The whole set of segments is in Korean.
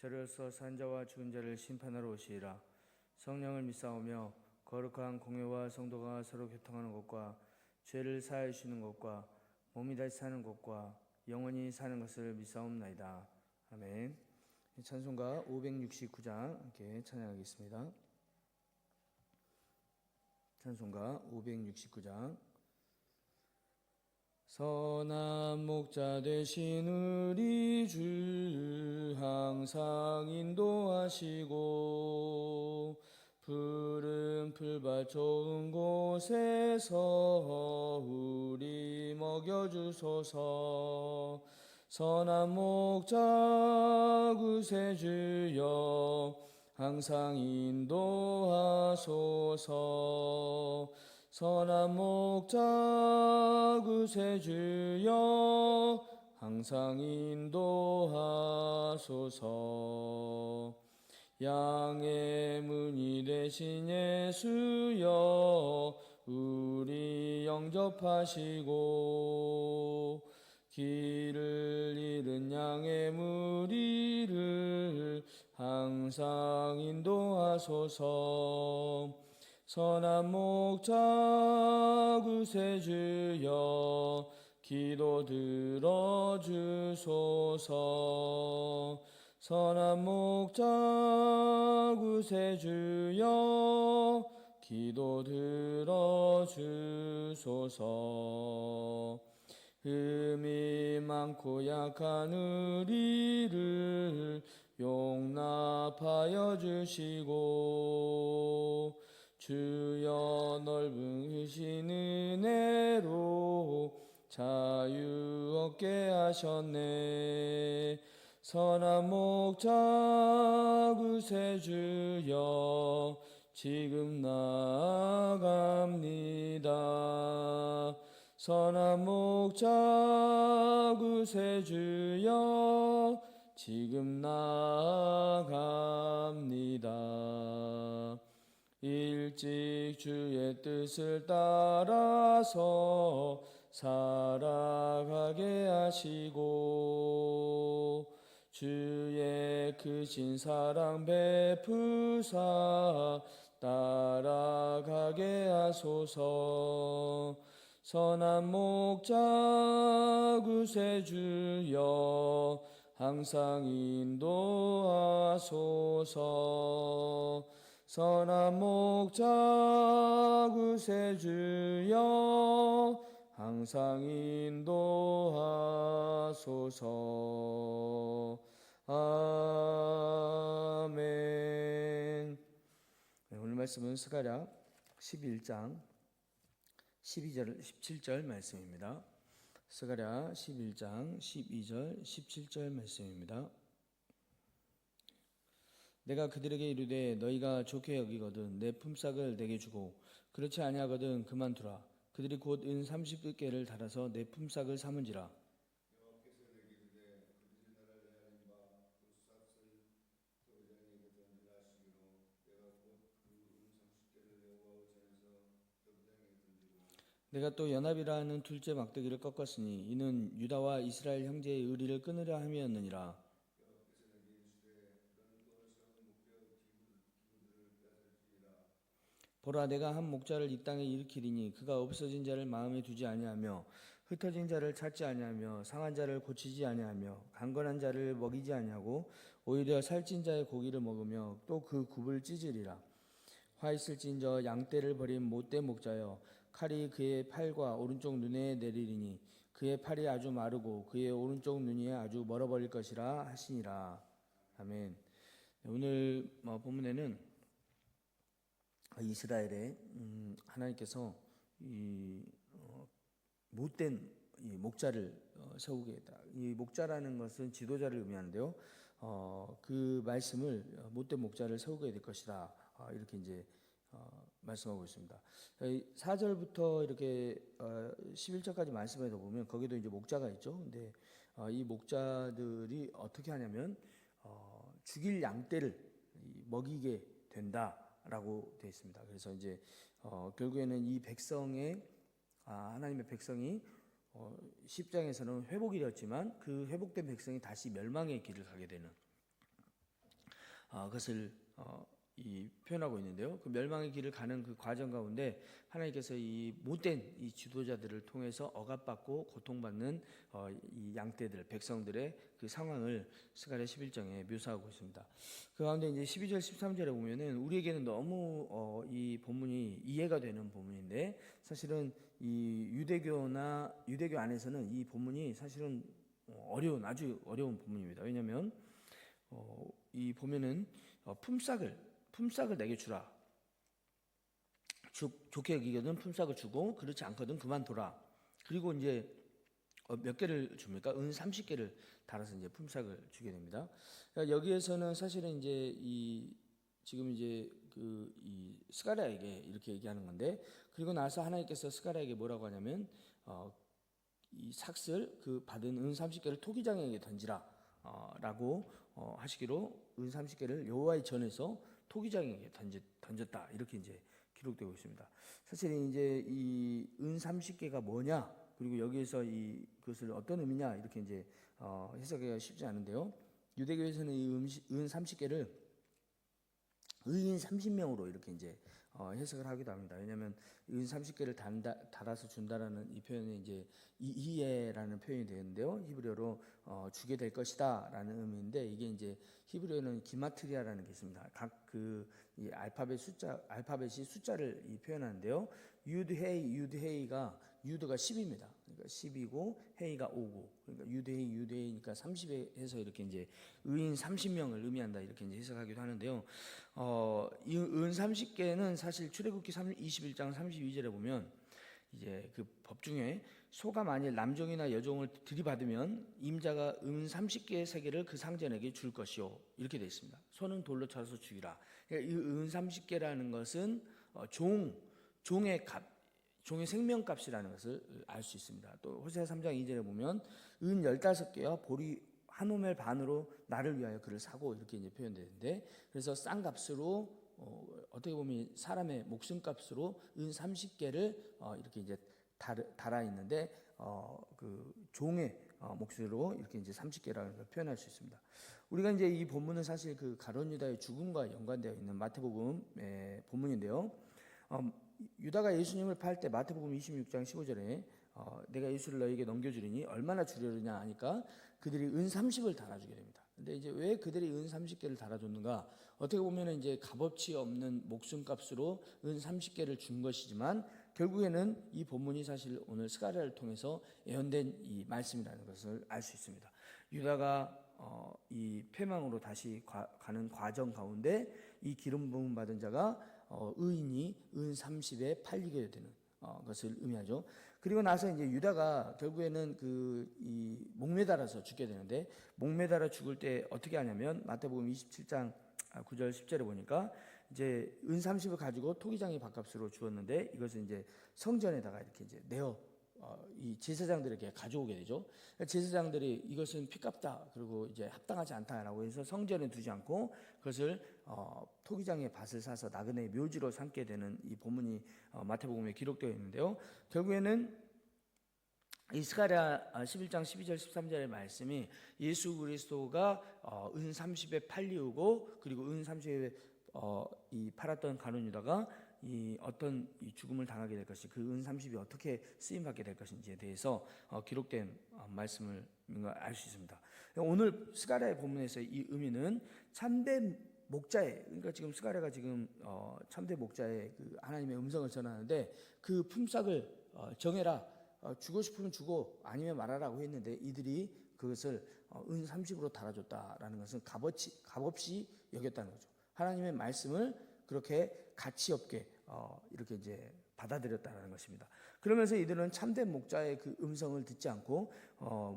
저로서 산자와 죽은 자를 심판하러 오시리라. 성령을 믿사오며 거룩한 공회와 성도가 서로 교통하는 것과 죄를 사하여 주시는 것과 몸이 다시 사는 것과 영원히 사는 것을 믿사옵나이다. 아멘. 찬송가 569장 함께 찬양하겠습니다. 찬송가 569장. 선한 목자 되신 우리 주 항상 인도하시고 푸른 풀밭 좋은 곳에서 우리 먹여주소서. 선한 목자 구세주여 항상 인도하소서. 선한 목자 구세주여 항상 인도하소서. 양의 문이 되신 예수여 우리 영접하시고 길을 잃은 양의 무리를 항상 인도하소서. 선한 목자 구세주여 기도 들어주소서. 선한 목자 구세주여 기도 들어주소서. 흠이 많고 약한 우리를 용납하여 주시고 주여 넓으신 은혜로 자유 얻게 하셨네. 선한 목자 구세주여 지금 나아갑니다. 선한 목자 구세주여 지금 나아갑니다. 일찍 주의 뜻을 따라서 살아가게 하시고 주의 크신 사랑 베푸사 따라가게 하소서. 선한 목자 구세주여 항상 인도하소서. 선한 목자 구세주여 항상 인도하소서. 아멘. 오늘 말씀은 스가랴 11장 12절 17절 말씀입니다. 스가랴 11장 12절 17절 말씀입니다. 내가 그들에게 이르되 너희가 좋게 여기거든 내 품삯을 내게 주고 그렇지 아니하거든 그만두라. 그들이 곧 은 30개를 달아서 내 품삯을 삼은지라. 여호와께서 내게 이르되 그들이 나를 내알린 바 그 값을 더부장에게 던지라 하시기로 내가 곧 그 은 30개를 여호와 전에서 더부장에게 던지고 내가 또 연합이라 하는 둘째 막대기를 꺾었으니 이는 유다와 이스라엘 형제의 의리를 끊으려 함이었느니라. 여호와께서 내게 이르시되 너는 또 세운 목벽 기구들을 빼앗을지니라. 보라 내가 한 목자를 이 땅에 일으키리니 그가 없어진 자를 마음에 두지 아니하며 흩어진 자를 찾지 아니하며 상한 자를 고치지 아니하며 강건한 자를 먹이지 아니하고 오히려 살찐 자의 고기를 먹으며 또 그 굽을 찢으리라. 화 있을진저 양떼를 버린 못된 목자여 칼이 그의 팔과 오른쪽 눈에 내리리니 그의 팔이 아주 마르고 그의 오른쪽 눈이 아주 멀어버릴 것이라 하시니라. 아멘. 오늘 본문에는 이스라엘에 하나님께서 못된 이 목자를 세우게 했다. 이 목자라는 것은 지도자를 의미하는데요. 그 말씀을 못된 목자를 세우게 될 것이다. 이렇게 이제 말씀하고 있습니다. 4절부터 이렇게 11절까지 말씀에서 보면 거기도 이제 목자가 있죠. 근데 이 목자들이 어떻게 하냐면 죽일 양떼를 먹이게 된다라고 되어 있습니다. 그래서 이제 결국에는 이 백성의 하나님의 백성이 10장에서는 회복이 되었지만 그 회복된 백성이 다시 멸망의 길을 가게 되는 그것을 이 표현하고 있는데요. 그 멸망의 길을 가는 그 과정 가운데 하나님께서 이 못된 이 지도자들을 통해서 억압받고 고통받는 이 양떼들 백성들의 그 상황을 스가랴 11장에 묘사하고 있습니다. 그 가운데 이제 12절 13절에 보면은 우리에게는 너무 이 본문이 이해가 되는 본문인데 사실은 이 유대교 안에서는 이 본문이 사실은 아주 어려운 본문입니다. 왜냐하면 이 보면은 품삯을 내게 주라. 좋게 여기거든 품삯을 주고 그렇지 않거든 그만둬라. 그리고 이제 몇 개를 줍니까? 은 30개를 달아서 이제 품삯을 주게 됩니다. 그러니까 여기에서는 사실은 이제 지금 이제 이 스가랴에게 이렇게 얘기하는 건데 그리고 나서 하나님께서 스가랴에게 뭐라고 하냐면 이 삭슬 그 받은 은 30개를 토기장에게 던지라 라고 하시기로 은 30개를 여호와의 전에서 토기장에게 던졌다 이렇게 이제 기록되고 있습니다. 사실 이제 이 은 30개가 뭐냐 그리고 여기에서 그것을 어떤 의미냐 이렇게 이제 해석하기가 쉽지 않은데요. 유대교에서는 이 은 30개를 의인 30명으로 이렇게 이제 해석을 하기도 합니다. 왜냐하면 은 30개를 달아서 준다라는 이 표현이 이제 이히에라는 표현이 되는데요. 히브리어로 주게 될 것이다라는 의미인데 이게 이제 히브리어는 기마트리아라는 게 있습니다. 각 이 알파벳이 숫자를 표현하는데요. 유드헤이가 유드가 10입니다. 그러니까 10이고 헤이가 5고 그러니까 유드헤이니까 30에 해서 이렇게 이제 의인 30명을 의미한다 이렇게 이제 해석하기도 하는데요. 이 은 30개는 사실 출애굽기 21장 32절에 보면 이제 그 법 중에 소가 만일 남종이나 여종을 들이받으면 임자가 은 30개의 세계를 그 상전에게 줄 것이요 이렇게 되어 있습니다. 소는 돌로 쳐서 죽이라. 그러니까 이 은 30개라는 것은 종의 생명값이라는 것을 알 수 있습니다. 또 호세아 3장 2절에 보면 은 15개와 보리 한 오멜 반으로 나를 위하여 그를 사고 이렇게 이제 표현되는데 그래서 싼 값으로 어떻게 보면 사람의 목숨값으로 은 30개를 이렇게 이제 달아 있는데 그 종의 몫으로 이렇게 이제 30개라는 걸 표현할 수 있습니다. 우리가 이제 이 본문은 사실 그 가룟 유다의 죽음과 연관되어 있는 마태복음의 본문인데요. 유다가 예수님을 팔 때 마태복음 26장 15절에 내가 예수를 너에게 넘겨주리니 얼마나 주려느냐 하니까 그들이 은 30을 달아주게 됩니다. 근데 이제 왜 그들이 은 30개를 달아줬는가? 어떻게 보면 이제 값어치 없는 목숨값으로 은 30개를 준 것이지만 결국에는 이 본문이 사실 오늘 스가랴를 통해서 예언된 이 말씀이라는 것을 알 수 있습니다. 유다가 이 패망으로 다시 가는 과정 가운데 이 기름 부음 받은 자가 의인이 은 30에 팔리게 되는 것을 의미하죠. 그리고 나서 이제 유다가 결국에는 이 목매달아서 죽게 되는데 목매달아 죽을 때 어떻게 하냐면 마태복음 27장 9절 10절에 보니까 이제 은 30을 가지고 토기장이 밥값으로 주었는데 이것을 이제 성전에다가 이렇게 이제 이 제사장들에게 가져오게 되죠. 제사장들이 이것은 피값다 그리고 이제 합당하지 않다라고 해서 성전에 두지 않고 그것을 토기장의 밭을 사서 나그네의 묘지로 삼게 되는 이 본문이 마태복음에 기록되어 있는데요. 결국에는 이 스가랴 11장 12절 13절의 말씀이 예수 그리스도가 은 30에 팔리우고 그리고 은 30에 이 팔았던 가룟 유다가 이 어떤 이 죽음을 당하게 될 것이 그 은 30이 어떻게 쓰임 받게 될 것인지에 대해서 기록된 말씀을 알 수 있습니다. 오늘 스가랴의 본문에서 이 의미는 참된 목자의 그러니까 지금 스가랴가 지금 참된 목자의 그 하나님의 음성을 전하는데 그 품삯을 정해라. 주고 싶으면 주고 아니면 말하라고 했는데 이들이 그것을 은 30으로 달아줬다라는 것은 값없이 여겼다는 거죠. 하나님의 말씀을 그렇게 가치 없게 이렇게 이제 받아들였다는 것입니다. 그러면서 이들은 참된 목자의 그 음성을 듣지 않고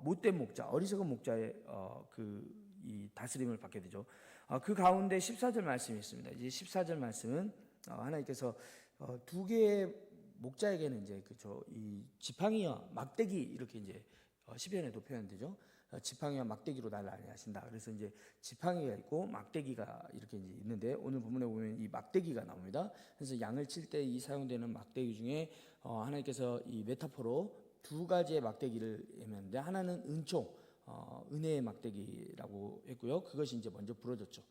못된 목자, 어리석은 목자의 이 다스림을 받게 되죠. 그 가운데 14절 말씀이 있습니다. 이제 14절 말씀은 하나님께서 두 개의 목자에게는 이제 이 지팡이와 막대기 이렇게 이제 시편에도 표현되죠. 지팡이와 막대기로 나를 안위하신다. 그래서 이제 지팡이가 있고 막대기가 이렇게 이제 있는데 오늘 본문에 보면 이 막대기가 나옵니다. 그래서 양을 칠 때 이 사용되는 막대기 중에 하나님께서 이 메타포로 두 가지의 막대기를 예매했는데 하나는 은총, 은혜의 막대기라고 했고요. 그것이 이제 먼저 부러졌죠.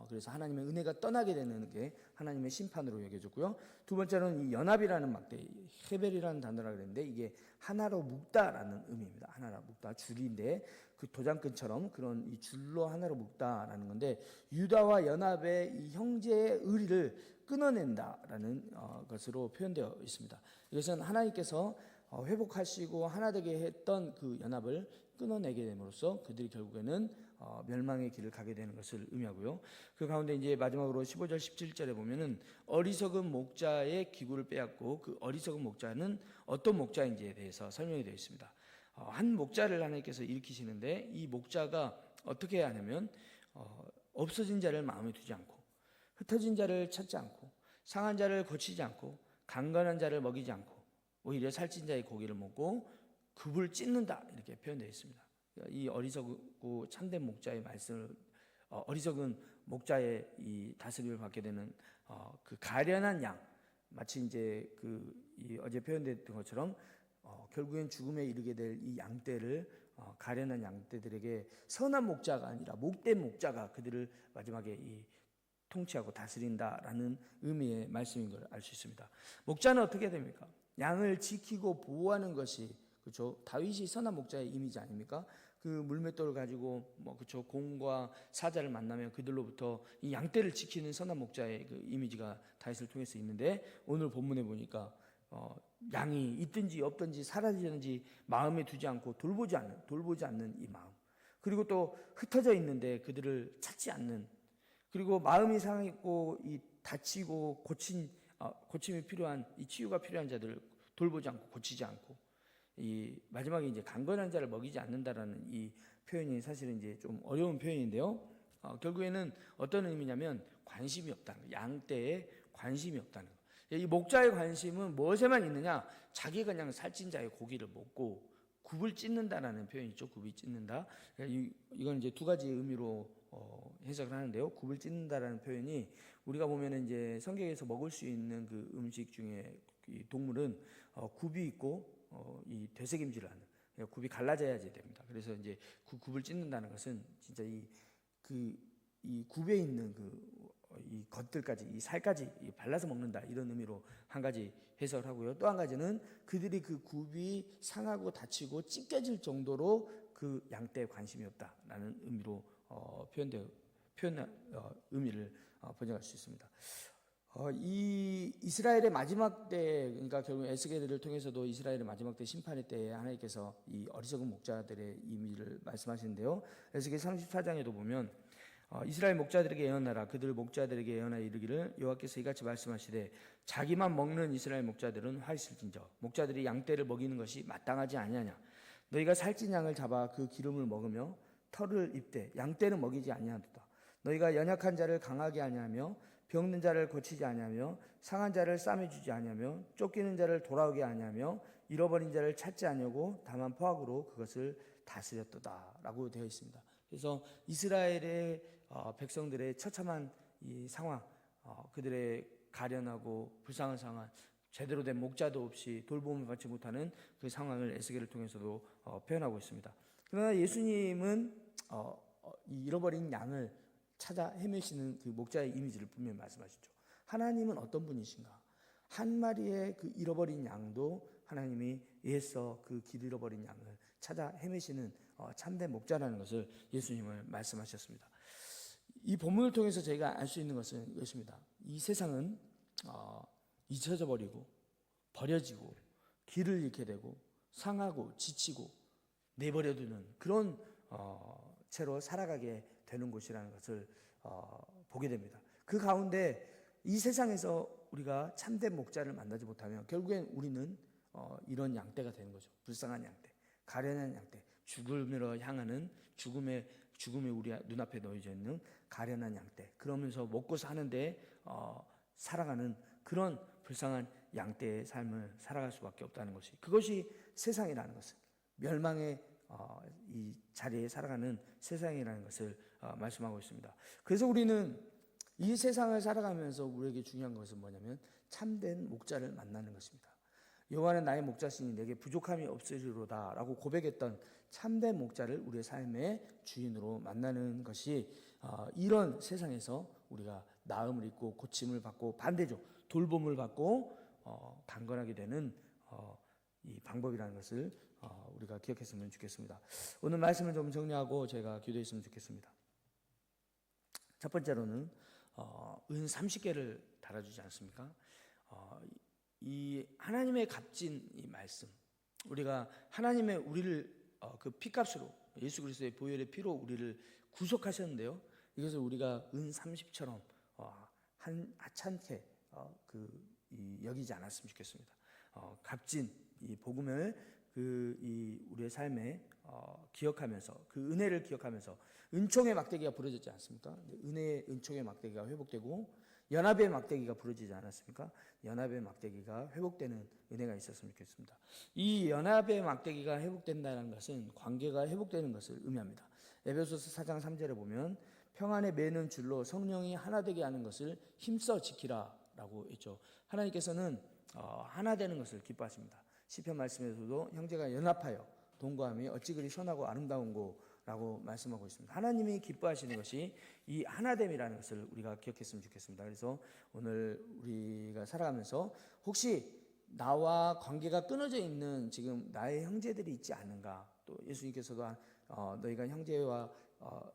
그래서 하나님의 은혜가 떠나게 되는 게 하나님의 심판으로 여겨졌고요. 두 번째로는 이 연합이라는 막대, 헤벨이라는 단어라 그랬는데 이게 하나로 묶다라는 의미입니다. 하나로 묶다, 줄인데 그 도장끈처럼 그런 이 줄로 하나로 묶다라는 건데 유다와 연합의 이 형제의 의리를 끊어낸다라는 것으로 표현되어 있습니다. 이것은 하나님께서 회복하시고 하나 되게 했던 그 연합을 끊어내게 됨으로써 그들이 결국에는 멸망의 길을 가게 되는 것을 의미하고요. 그 가운데 이제 마지막으로 15절 17절에 보면은 어리석은 목자의 기구를 빼앗고 그 어리석은 목자는 어떤 목자인지에 대해서 설명이 되어 있습니다. 한 목자를 하나님께서 일으키시는데 이 목자가 어떻게 해야 하냐면 없어진 자를 마음에 두지 않고 흩어진 자를 찾지 않고 상한 자를 고치지 않고 강건한 자를 먹이지 않고 오히려 살찐 자의 고기를 먹고 굽을 찢는다 이렇게 표현되어 있습니다. 이 어리석고 참된 목자의 말씀을 어리석은 목자의 이 다스림을 받게 되는 그 가련한 양 마치 이제 이 어제 표현됐던 것처럼 결국엔 죽음에 이르게 될 이 양떼를 가련한 양떼들에게 선한 목자가 아니라 못된 목자가 그들을 마지막에 이 통치하고 다스린다라는 의미의 말씀인 걸 알 수 있습니다. 목자는 어떻게 됩니까? 양을 지키고 보호하는 것이 그렇죠. 다윗이 선한 목자의 이미지 아닙니까? 그 물맷돌을 가지고 그렇죠. 공과 사자를 만나면 그들로부터 이 양떼를 지키는 선한 목자의 그 이미지가 다윗을 통해서 있는데 오늘 본문에 보니까 양이 있든지 없든지 사라지든지 마음에 두지 않고 돌보지 않는 이 마음, 그리고 또 흩어져 있는데 그들을 찾지 않는, 그리고 마음이 상했고 이 다치고 고침이 필요한 이 치유가 필요한 자들을 돌보지 않고 고치지 않고 이 마지막에 이제 강건한 자를 먹이지 않는다라는 이 표현이 사실은 이제 좀 어려운 표현인데요. 결국에는 어떤 의미냐면 관심이 없다는 거, 양떼에 관심이 없다는 거. 이 목자의 관심은 무엇에만 있느냐? 자기가 그냥 살찐 자의 고기를 먹고 굽을 찢는다라는 표현이죠. 굽이 찢는다. 이건 이제 두 가지 의미로 해석을 하는데요. 굽을 찢는다라는 표현이 우리가 보면은 이제 성경에서 먹을 수 있는 그 음식 중에 이 동물은 굽이 있고 이 되새김질을 하는, 굽이 갈라져야지 됩니다. 그래서 이제 그 굽을 찢는다는 것은 진짜 이 굽에 있는 이 겉들까지 이 살까지 발라서 먹는다 이런 의미로 한 가지 해석을 하고요. 또 한 가지는 그들이 그 굽이 상하고 다치고 찢겨질 정도로 그 양떼에 관심이 없다라는 의미로 의미를 번역할 수 있습니다. 이 이스라엘의 마지막 때, 그러니까 결국 에스겔을 통해서도 이스라엘의 마지막 때 심판의 때에 하나님께서 이 어리석은 목자들의 의미를 말씀하시는데요. 에스겔 34장에도 보면 이스라엘 목자들에게 예언하라. 그들 목자들에게 예언하여 이르기를 여호와께서 이같이 말씀하시되 자기만 먹는 이스라엘 목자들은 화 있을진저 목자들이 양떼를 먹이는 것이 마땅하지 아니하냐. 너희가 살찐 양을 잡아 그 기름을 먹으며 털을 입되 양떼는 먹이지 아니하도다. 너희가 연약한 자를 강하게 아니하며 병든 자를 고치지 아니하며 상한 자를 싸매주지 아니하며 쫓기는 자를 돌아오게 아니하며 잃어버린 자를 찾지 아니하고 다만 포악으로 그것을 다스렸도다라고 되어 있습니다. 그래서 이스라엘의 백성들의 처참한 이 상황, 그들의 가련하고 불쌍한 상황, 제대로 된 목자도 없이 돌봄을 받지 못하는 그 상황을 에스겔을 통해서도 표현하고 있습니다. 그러나 예수님은 이 잃어버린 양을 찾아 헤매시는 그 목자의 이미지를 분명히 말씀하시죠. 하나님은 어떤 분이신가? 한 마리의 그 잃어버린 양도 하나님이 애써 그 길 잃어버린 양을 찾아 헤매시는 참된 목자라는 것을 예수님은 말씀하셨습니다. 이 본문을 통해서 저희가 알 수 있는 것은 이것입니다. 이 세상은 잊혀져 버리고 버려지고 길을 잃게 되고 상하고 지치고 내버려두는 그런 채로 살아가게 되는 곳이라는 것을 보게 됩니다. 그 가운데 이 세상에서 우리가 참된 목자를 만나지 못하면 결국엔 우리는 이런 양떼가 되는 거죠. 불쌍한 양떼, 가련한 양떼, 죽음으로 향하는 죽음의 우리 눈앞에 놓여져 있는 가련한 양떼. 그러면서 먹고 사는데 살아가는 그런 불쌍한 양떼의 삶을 살아갈 수밖에 없다는 것이, 그것이 세상이라는 것을, 멸망의 이 자리에 살아가는 세상이라는 것을 말씀하고 있습니다. 그래서 우리는 이 세상을 살아가면서 우리에게 중요한 것은 뭐냐면 참된 목자를 만나는 것입니다. 여호와는 나의 목자시니 내게 부족함이 없으리로다 라고 고백했던 참된 목자를 우리의 삶의 주인으로 만나는 것이 이런 세상에서 우리가 나음을 입고 고침을 받고 반대죠. 돌봄을 받고 강건하게 되는 이 방법이라는 것을 우리가 기억했으면 좋겠습니다. 오늘 말씀을 좀 정리하고 제가 기도했으면 좋겠습니다. 첫 번째로는 은 30개를 달아주지 않습니까? 이 하나님의 값진 이 말씀, 우리가 하나님의 우리를 그 피값으로 예수 그리스도의 보혈의 피로 우리를 구속하셨는데요. 이것을 우리가 은 30처럼 하찮게 여기지 않았으면 좋겠습니다. 값진 이 복음을 이 우리의 삶에 기억하면서 그 은혜를 기억하면서 은총의 막대기가 부러지지 않습니까? 은혜의 은총의 막대기가 회복되고 연합의 막대기가 부러지지 않았습니까? 연합의 막대기가 회복되는 은혜가 있었으면 좋겠습니다. 이 연합의 막대기가 회복된다는 것은 관계가 회복되는 것을 의미합니다. 에베소서 4장 3절에 보면 평안에 매는 줄로 성령이 하나 되게 하는 것을 힘써 지키라라고 했죠. 하나님께서는 하나 되는 것을 기뻐하십니다. 시편 말씀에서도 형제가 연합하여 동거함이 어찌 그리 선하고 아름다운고라고 말씀하고 있습니다. 하나님이 기뻐하시는 것이 이 하나됨이라는 것을 우리가 기억했으면 좋겠습니다. 그래서 오늘 우리가 살아가면서 혹시 나와 관계가 끊어져 있는 지금 나의 형제들이 있지 않은가, 또 예수님께서도 너희가 형제와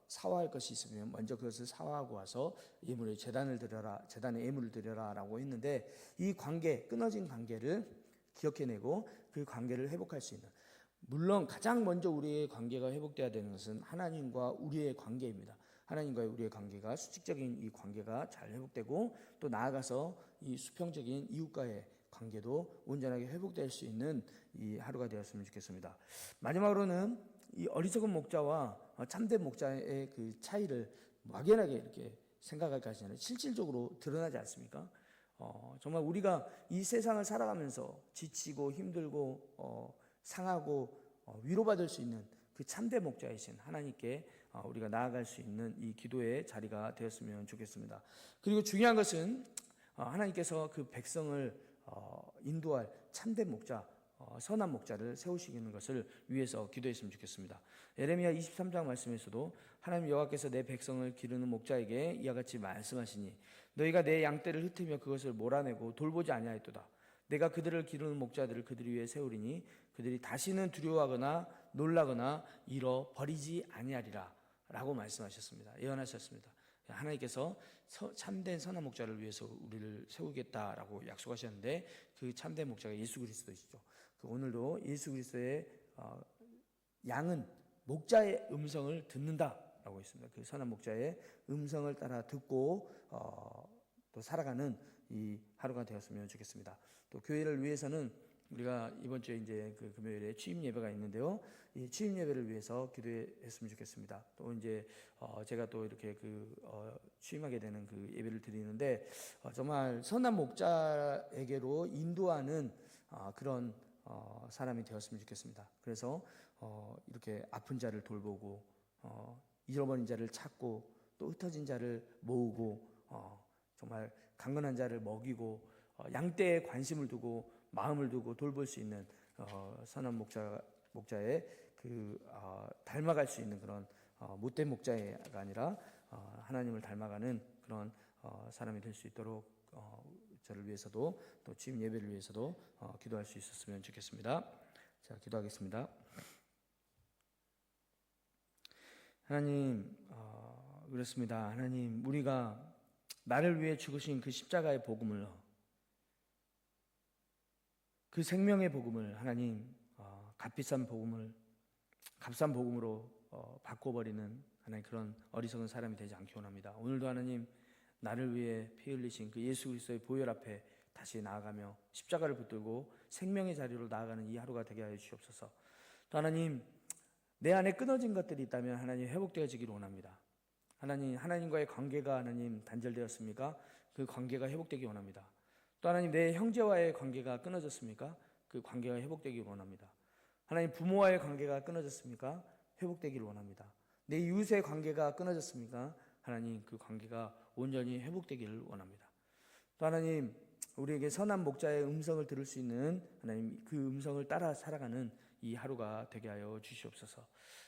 사화할 것이 있으면 먼저 그것을 사화하고 와서 예물의 제단을 드려라, 제단에 예물을 드려라라고 했는데, 이 관계, 끊어진 관계를 기억해내고 그 관계를 회복할 수 있는, 물론 가장 먼저 우리의 관계가 회복돼야 되는 것은 하나님과 우리의 관계입니다. 하나님과의 우리의 관계가, 수직적인 이 관계가 잘 회복되고 또 나아가서 이 수평적인 이웃과의 관계도 온전하게 회복될 수 있는 이 하루가 되었으면 좋겠습니다. 마지막으로는 이 어리석은 목자와 참된 목자의 그 차이를 막연하게 이렇게 생각할 것이 실질적으로 드러나지 않습니까? 정말 우리가 이 세상을 살아가면서 지치고 힘들고 상하고 위로받을 수 있는 그 참된 목자이신 하나님께 우리가 나아갈 수 있는 이 기도의 자리가 되었으면 좋겠습니다. 그리고 중요한 것은 하나님께서 그 백성을 인도할 참된 목자, 선한 목자를 세우시는 것을 위해서 기도했으면 좋겠습니다. 예레미야 23장 말씀에서도 하나님 여호와께서 내 백성을 기르는 목자에게 이와 같이 말씀하시니 너희가 내 양떼를 흩으며 그것을 몰아내고 돌보지 아니하였도다. 내가 그들을 기르는 목자들을 그들 위에 세우리니 그들이 다시는 두려워하거나 놀라거나 잃어버리지 아니하리라 라고 말씀하셨습니다. 예언하셨습니다. 하나님께서 참된 선한 목자를 위해서 우리를 세우겠다라고 약속하셨는데, 그 참된 목자가 예수 그리스도이시죠. 오늘도 예수 그리스도의 양은 목자의 음성을 듣는다라고 했습니다. 그 선한 목자의 음성을 따라 듣고 또 살아가는 이 하루가 되었으면 좋겠습니다. 또 교회를 위해서는 우리가 이번 주에 이제 그 금요일에 취임 예배가 있는데요. 이 취임 예배를 위해서 기도했으면 좋겠습니다. 또 이제 제가 또 이렇게 취임하게 되는 그 예배를 드리는데 정말 선한 목자에게로 인도하는 그런 사람이 되었으면 좋겠습니다. 그래서 이렇게 아픈 자를 돌보고 잃어버린 자를 찾고 또 흩어진 자를 모으고 정말 강건한 자를 먹이고 양떼에 관심을 두고 마음을 두고 돌볼 수 있는 선한 목자의 닮아갈 수 있는 그런 못된 목자가 아니라 하나님을 닮아가는 그런 사람이 될 수 있도록 저를 위해서도 또 취임 예배를 위해서도 기도할 수 있었으면 좋겠습니다. 자, 기도하겠습니다. 하나님, 그렇습니다. 하나님, 우리가 나를 위해 죽으신 그 십자가의 복음을, 그 생명의 복음을 하나님 값비싼 복음을 값싼 복음으로 바꿔버리는 하나님 그런 어리석은 사람이 되지 않기 원합니다. 오늘도 하나님 나를 위해 피 흘리신 그 예수 그리스도의 보혈 앞에 다시 나아가며 십자가를 붙들고 생명의 자리로 나아가는 이 하루가 되게 하여 주시옵소서. 또 하나님, 내 안에 끊어진 것들이 있다면 하나님 회복되어지기를 원합니다. 하나님과의 관계가 하나님 단절되었습니까? 그 관계가 회복되기 원합니다. 또 하나님, 내 형제와의 관계가 끊어졌습니까? 그 관계가 회복되기를 원합니다. 하나님, 부모와의 관계가 끊어졌습니까? 회복되기를 원합니다. 내 이웃의 관계가 끊어졌습니까? 하나님, 그 관계가 온전히 회복되기를 원합니다. 또 하나님, 우리에게 선한 목자의 음성을 들을 수 있는 하나님 그 음성을 따라 살아가는 이 하루가 되게 하여 주시옵소서.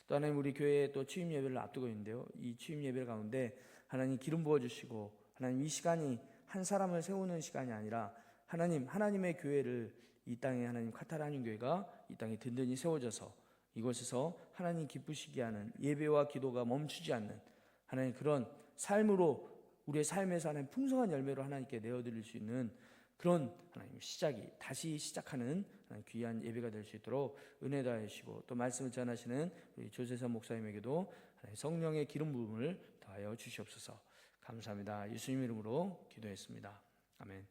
또 하나님, 우리 교회에 또 취임 예배를 앞두고 있는데요, 이 취임 예배 가운데 하나님 기름 부어 주시고, 하나님 이 시간이 한 사람을 세우는 시간이 아니라 하나님의 교회를, 이 땅에 하나님 카타라닌 교회가 이 땅에 든든히 세워져서 이곳에서 하나님 기쁘시게 하는, 예배와 기도가 멈추지 않는 하나님 그런 삶으로, 우리의 삶에서 하나님 풍성한 열매로 하나님께 내어드릴 수 있는 그런 하나님 시작이, 다시 시작하는 하나님 귀한 예배가 될 수 있도록 은혜 다해 주시고, 또 말씀을 전하시는 우리 조세선 목사님에게도 하나님 성령의 기름 부음을 더하여 주시옵소서. 감사합니다. 예수님 이름으로 기도했습니다. 아멘.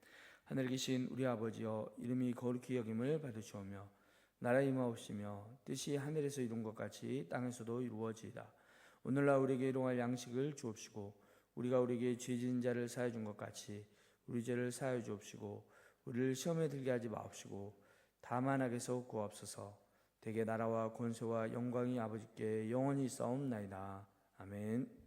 하늘에 계신 우리 아버지여, 이름이 거룩히 여김을 받으시오며 나라의 임하옵시며 뜻이 하늘에서 이룬 것 같이 땅에서도 이루어지이다. 오늘날 우리에게 일용할 양식을 주옵시고, 우리가 우리에게 죄 지은 자를 사하여 준 것 같이 우리 죄를 사하여 주옵시고, 우리를 시험에 들게 하지 마옵시고 다만 악에서 구하옵소서. 대개 나라와 권세와 영광이 아버지께 영원히 있사옵나이다. 아멘.